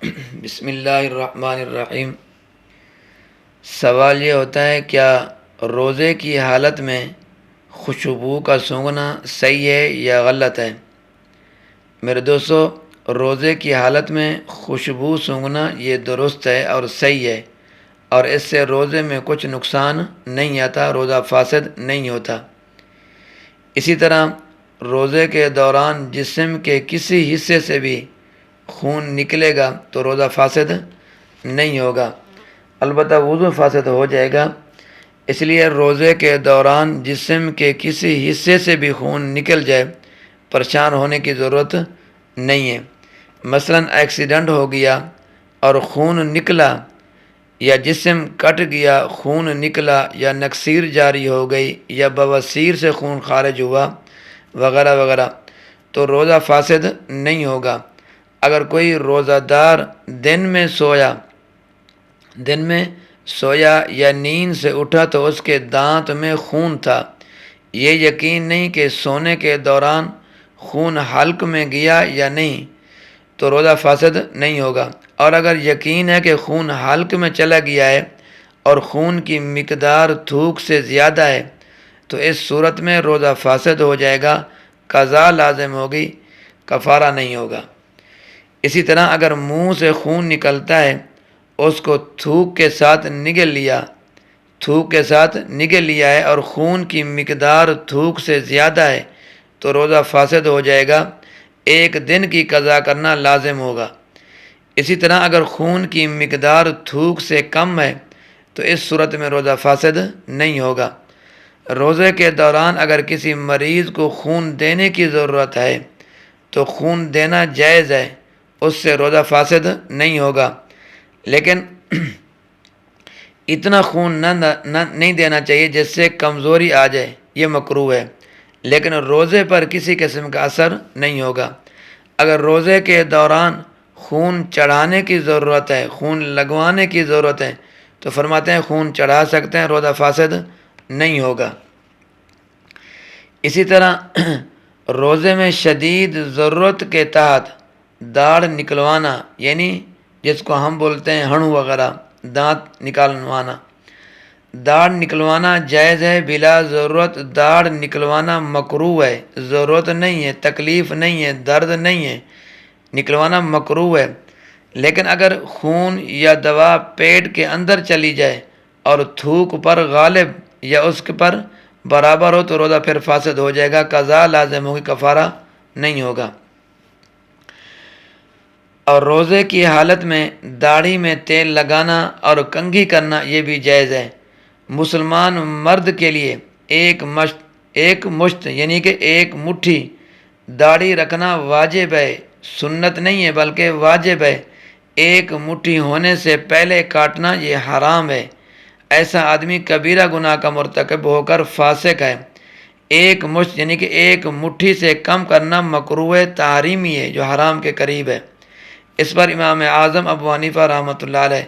بسم اللہ الرحمن الرحیم۔ سوال یہ ہوتا ہے کیا روزے کی حالت میں خوشبو کا سونگھنا صحیح ہے یا غلط ہے؟ میرے دوستو، روزے کی حالت میں خوشبو سونگھنا یہ درست ہے اور صحیح ہے، اور اس سے روزے میں کچھ نقصان نہیں آتا، روزہ فاسد نہیں ہوتا۔ اسی طرح روزے کے دوران جسم کے کسی حصے سے بھی خون نکلے گا تو روزہ فاسد نہیں ہوگا، البتہ وضو فاسد ہو جائے گا۔ اس لیے روزے کے دوران جسم کے کسی حصے سے بھی خون نکل جائے، پریشان ہونے کی ضرورت نہیں ہے۔ مثلا ایکسیڈنٹ ہو گیا اور خون نکلا، یا جسم کٹ گیا خون نکلا، یا نکسیر جاری ہو گئی، یا بواسیر سے خون خارج ہوا وغیرہ وغیرہ، تو روزہ فاسد نہیں ہوگا۔ اگر کوئی روزہ دار دن میں سویا یا نیند سے اٹھا تو اس کے دانت میں خون تھا، یہ یقین نہیں کہ سونے کے دوران خون حلق میں گیا یا نہیں، تو روزہ فاسد نہیں ہوگا۔ اور اگر یقین ہے کہ خون حلق میں چلا گیا ہے اور خون کی مقدار تھوک سے زیادہ ہے تو اس صورت میں روزہ فاسد ہو جائے گا، قضا لازم ہوگی، کفارہ نہیں ہوگا۔ اسی طرح اگر منہ سے خون نکلتا ہے، اس کو تھوک کے ساتھ نگل لیا ہے اور خون کی مقدار تھوک سے زیادہ ہے تو روزہ فاسد ہو جائے گا، ایک دن کی قضا کرنا لازم ہوگا۔ اسی طرح اگر خون کی مقدار تھوک سے کم ہے تو اس صورت میں روزہ فاسد نہیں ہوگا۔ روزے کے دوران اگر کسی مریض کو خون دینے کی ضرورت ہے تو خون دینا جائز ہے، اس سے روزہ فاسد نہیں ہوگا، لیکن اتنا خون نہیں دینا چاہیے جس سے کمزوری آ جائے، یہ مکروہ ہے، لیکن روزے پر کسی قسم کا اثر نہیں ہوگا۔ اگر روزے کے دوران خون چڑھانے کی ضرورت ہے، خون لگوانے کی ضرورت ہے تو فرماتے ہیں خون چڑھا سکتے ہیں، روزہ فاسد نہیں ہوگا۔ اسی طرح روزے میں شدید ضرورت کے تحت داڑھ نکلوانا، یعنی جس کو ہم بولتے ہیں ہنو وغیرہ، دانت داڑھ نکلوانا جائز ہے، بلا ضرورت داڑھ نکلوانا مکروہ ہے، ضرورت نہیں ہے، تکلیف نہیں ہے، درد نہیں ہے، نکلوانا مکروہ ہے۔ لیکن اگر خون یا دوا پیٹ کے اندر چلی جائے اور تھوک پر غالب یا اس کے پر برابر ہو تو روزہ پھر فاسد ہو جائے گا، قضا لازم ہوگی، کفارہ نہیں ہوگا۔ اور روزے کی حالت میں داڑھی میں تیل لگانا اور کنگھی کرنا یہ بھی جائز ہے۔ مسلمان مرد کے لیے ایک مشت یعنی کہ ایک مٹھی داڑھی رکھنا واجب ہے، سنت نہیں ہے بلکہ واجب ہے۔ ایک مٹھی ہونے سے پہلے کاٹنا یہ حرام ہے، ایسا آدمی کبیرہ گناہ کا مرتکب ہو کر فاسق ہے۔ ایک مشت یعنی کہ ایک مٹھی سے کم کرنا مکروہ تحریمی ہے جو حرام کے قریب ہے۔ اس پر امام اعظم ابو حنیفہ رحمۃ اللہ علیہ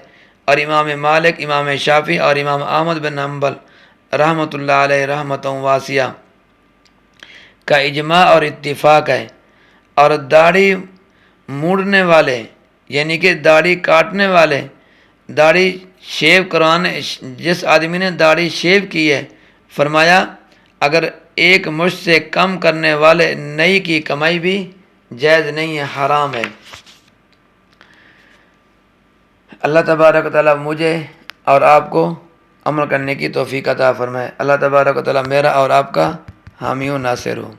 اور امام مالک، امام شافعی اور امام احمد بن حنبل رحمۃ اللہ علیہ رحمۃ واسعہ کا اجماع اور اتفاق ہے۔ اور داڑھی موڑنے والے یعنی کہ داڑھی کاٹنے والے، داڑھی شیو کروانے، جس آدمی نے داڑھی شیو کی ہے، فرمایا اگر ایک مشت سے کم کرنے والے نئی کی کمائی بھی جائز نہیں ہے، حرام ہے۔ اللہ تبارک و تعالیٰ مجھے اور آپ کو عمل کرنے کی توفیق عطا فرمائے۔ اللہ تبارک و تعالیٰ میرا اور آپ کا حامی و ناصر ہو۔